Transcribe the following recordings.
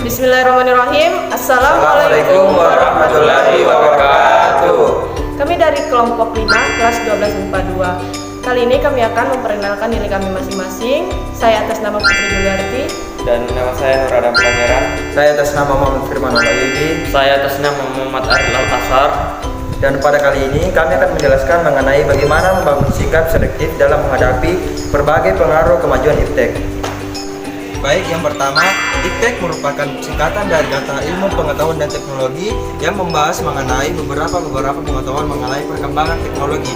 Bismillahirrahmanirrahim. Assalamualaikum warahmatullahi wabarakatuh. Kami dari kelompok 5 kelas 12 MIPA 2. Kali ini kami akan memperkenalkan diri kami masing-masing. Saya atas nama Putri Juliarti. Dan nama saya Nur Adam Pangeran. Saya atas nama Muhammad Firman Al-Ayubi. Saya atas nama Muhammad Aril Al-Asar. Dan pada kali ini kami akan menjelaskan mengenai bagaimana membangun sikap selektif dalam menghadapi berbagai pengaruh kemajuan iptek. Baik, yang pertama, iptek merupakan singkatan dari kata ilmu pengetahuan dan teknologi yang membahas mengenai beberapa pengetahuan mengenai perkembangan teknologi.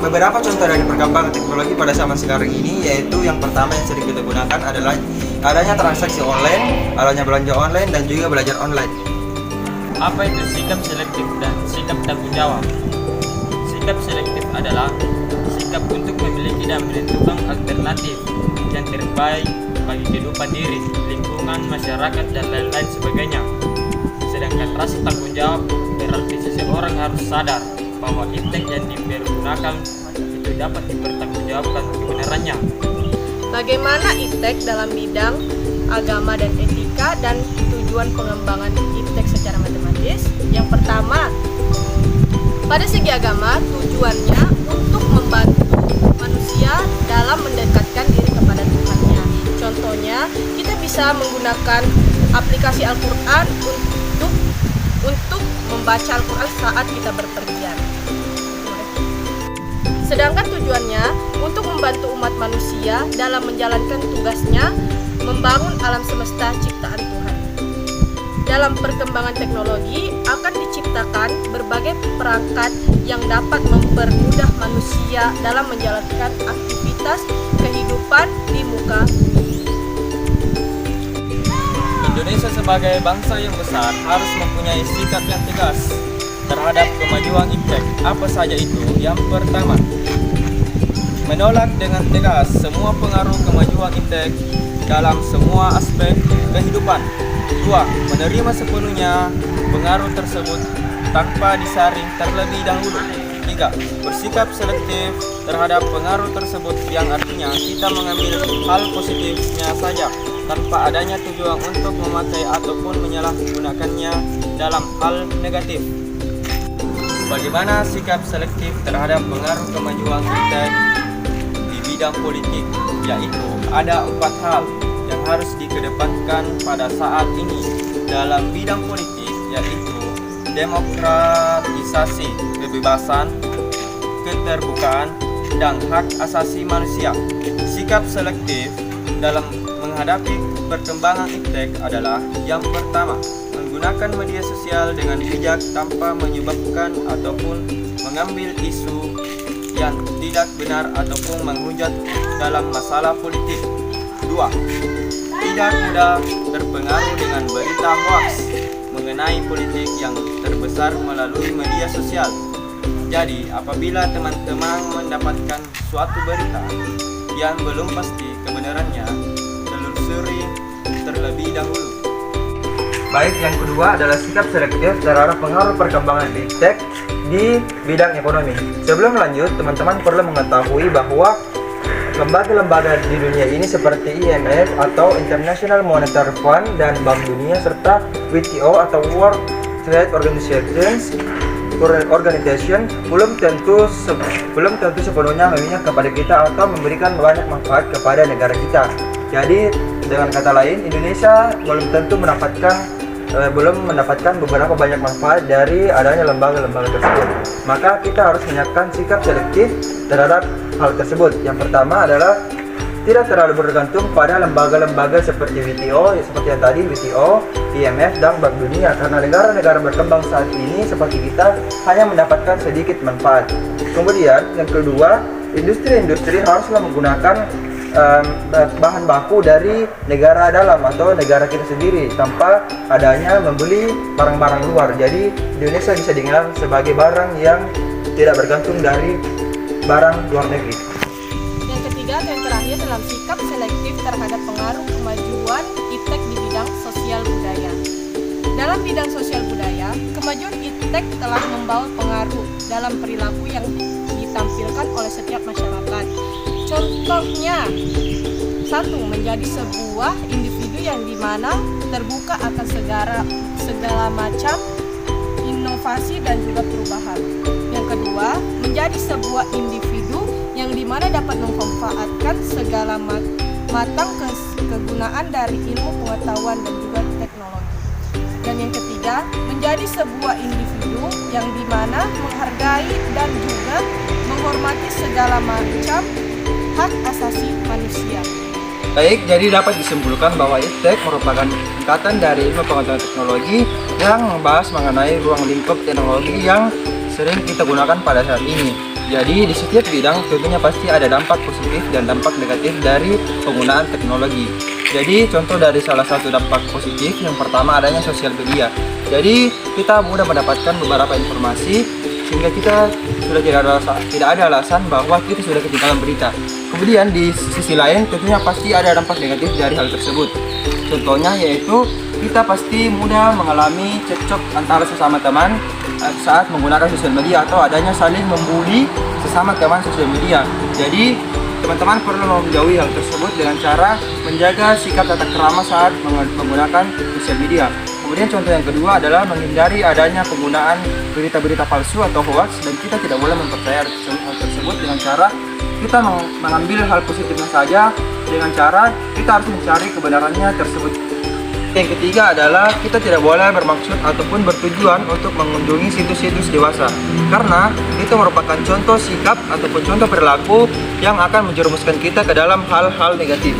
Beberapa contoh dari perkembangan teknologi pada zaman sekarang ini, yaitu yang pertama yang sering kita gunakan adalah adanya transaksi online, adanya belanja online, dan juga belajar online. Apa itu sikap selektif dan sikap tanggung jawab? Sikap selektif adalah sikap untuk memiliki dan menentukan alternatif yang terbaik bagi kehidupan diri, lingkungan, masyarakat, dan lain-lain sebagainya. Sedangkan rasa tanggung jawab berarti seseorang harus sadar bahwa iptek yang dipergunakan itu dapat dipertanggungjawabkan kebenarannya. Bagaimana iptek dalam bidang agama dan etika dan tujuan pengembangan iptek secara matematis? Yang pertama, pada segi agama tujuannya untuk membantu manusia dalam mendekatkan diri kepada Tuhannya. Contohnya, kita bisa menggunakan aplikasi Al-Quran untuk membaca Al-Quran saat kita berpergian. Sedangkan tujuannya untuk membantu umat manusia dalam menjalankan tugasnya membangun alam semesta ciptaan Tuhan. Dalam perkembangan teknologi akan diciptakan berbagai perangkat yang dapat mempermudah manusia dalam menjalankan aktivitas kehidupan di muka bumi. Indonesia sebagai bangsa yang besar harus mempunyai sikap yang tegas terhadap kemajuan iptek. Apa saja itu? Yang pertama, menolak dengan tegas semua pengaruh kemajuan iptek dalam semua aspek kehidupan. 2. Menerima sepenuhnya pengaruh tersebut tanpa disaring terlebih dahulu. 3. Bersikap selektif terhadap pengaruh tersebut, yang artinya kita mengambil hal positifnya saja tanpa adanya tujuan untuk memakai ataupun menyalahgunakannya dalam hal negatif. Bagaimana sikap selektif terhadap pengaruh kemajuan iptek di bidang politik? Yaitu ada 4 hal yang harus dikedepankan pada saat ini dalam bidang politik, yaitu demokratisasi, kebebasan, keterbukaan, dan hak asasi manusia. Sikap selektif dalam menghadapi perkembangan iptek adalah yang pertama, menggunakan media sosial dengan bijak tanpa menyebabkan ataupun mengambil isu yang tidak benar ataupun menghujat dalam masalah politik. 2. Tidak mudah terpengaruh dengan berita hoaks mengenai politik yang terbesar melalui media sosial. Jadi, apabila teman-teman mendapatkan suatu berita yang belum pasti kebenarannya, telusuri terlebih dahulu. Baik, yang kedua adalah sikap selektif terhadap pengaruh perkembangan iptek di bidang ekonomi. Sebelum lanjut, teman-teman perlu mengetahui bahwa lembaga-lembaga di dunia ini seperti IMF atau International Monetary Fund dan Bank Dunia serta WTO atau World Trade Organization belum tentu sepenuhnya memihak kepada kita atau memberikan banyak manfaat kepada negara kita. Jadi dengan kata lain, Indonesia belum mendapatkan beberapa banyak manfaat dari adanya lembaga-lembaga tersebut. Maka kita harus menyiapkan sikap selektif terhadap hal tersebut. Yang pertama adalah tidak terlalu bergantung pada lembaga-lembaga seperti WTO, IMF, dan Bank Dunia, karena negara-negara berkembang saat ini seperti kita hanya mendapatkan sedikit manfaat. Kemudian yang kedua, industri-industri haruslah menggunakan bahan baku dari negara dalam atau negara kita sendiri tanpa adanya membeli barang-barang luar. Jadi Indonesia bisa dikenal sebagai barang yang tidak bergantung dari barang luar negeri. Yang ketiga atau yang terakhir dalam sikap selektif terhadap pengaruh kemajuan iptek di bidang sosial budaya. Dalam bidang sosial budaya, kemajuan iptek telah membawa pengaruh dalam perilaku yang ditampilkan oleh setiap masyarakat. Contohnya, 1. Menjadi sebuah individu teknologi yang dimana terbuka akan segala macam inovasi dan juga perubahan. Yang kedua, menjadi sebuah individu yang dimana dapat memanfaatkan segala matang kegunaan dari ilmu pengetahuan dan juga teknologi. Dan yang ketiga, menjadi sebuah individu yang dimana menghargai dan juga menghormati segala macam hak asasi manusia. Baik, jadi dapat disimpulkan bahwa iptek merupakan tingkatan dari ilmu pengetahuan teknologi yang membahas mengenai ruang lingkup teknologi yang sering kita gunakan pada saat ini. Jadi di setiap bidang tentunya pasti ada dampak positif dan dampak negatif dari penggunaan teknologi. Jadi contoh dari salah satu dampak positif yang pertama adanya sosial media. Jadi kita mudah mendapatkan beberapa informasi sehingga kita sudah tidak ada alasan bahwa kita sudah ketinggalan berita. Kemudian di sisi lain tentunya pasti ada dampak negatif dari hal tersebut. Contohnya yaitu kita pasti mudah mengalami cekcok antara sesama teman saat menggunakan sosial media atau adanya saling membuli sesama teman sosial media. Jadi teman-teman perlu menjauhi hal tersebut dengan cara menjaga sikap tata krama saat menggunakan sosial media. Kemudian contoh yang kedua adalah menghindari adanya penggunaan berita-berita palsu atau hoax, dan kita tidak boleh mempercayai hal tersebut dengan cara kita mengambil hal positifnya saja dengan cara kita harus mencari kebenarannya tersebut. Yang ketiga adalah kita tidak boleh bermaksud ataupun bertujuan untuk mengunjungi situs-situs dewasa, karena itu merupakan contoh sikap ataupun contoh perilaku yang akan menjerumuskan kita ke dalam hal-hal negatif.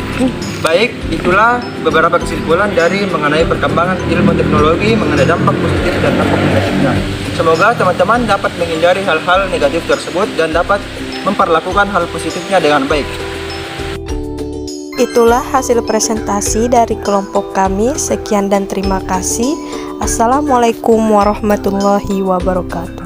Baik, itulah beberapa kesimpulan dari mengenai perkembangan ilmu teknologi mengenai dampak positif dan dampak negatifnya. Semoga teman-teman dapat menghindari hal-hal negatif tersebut dan dapat memperlakukan hal positifnya dengan baik. Itulah hasil presentasi dari kelompok kami. Sekian dan terima kasih. Assalamualaikum warahmatullahi wabarakatuh.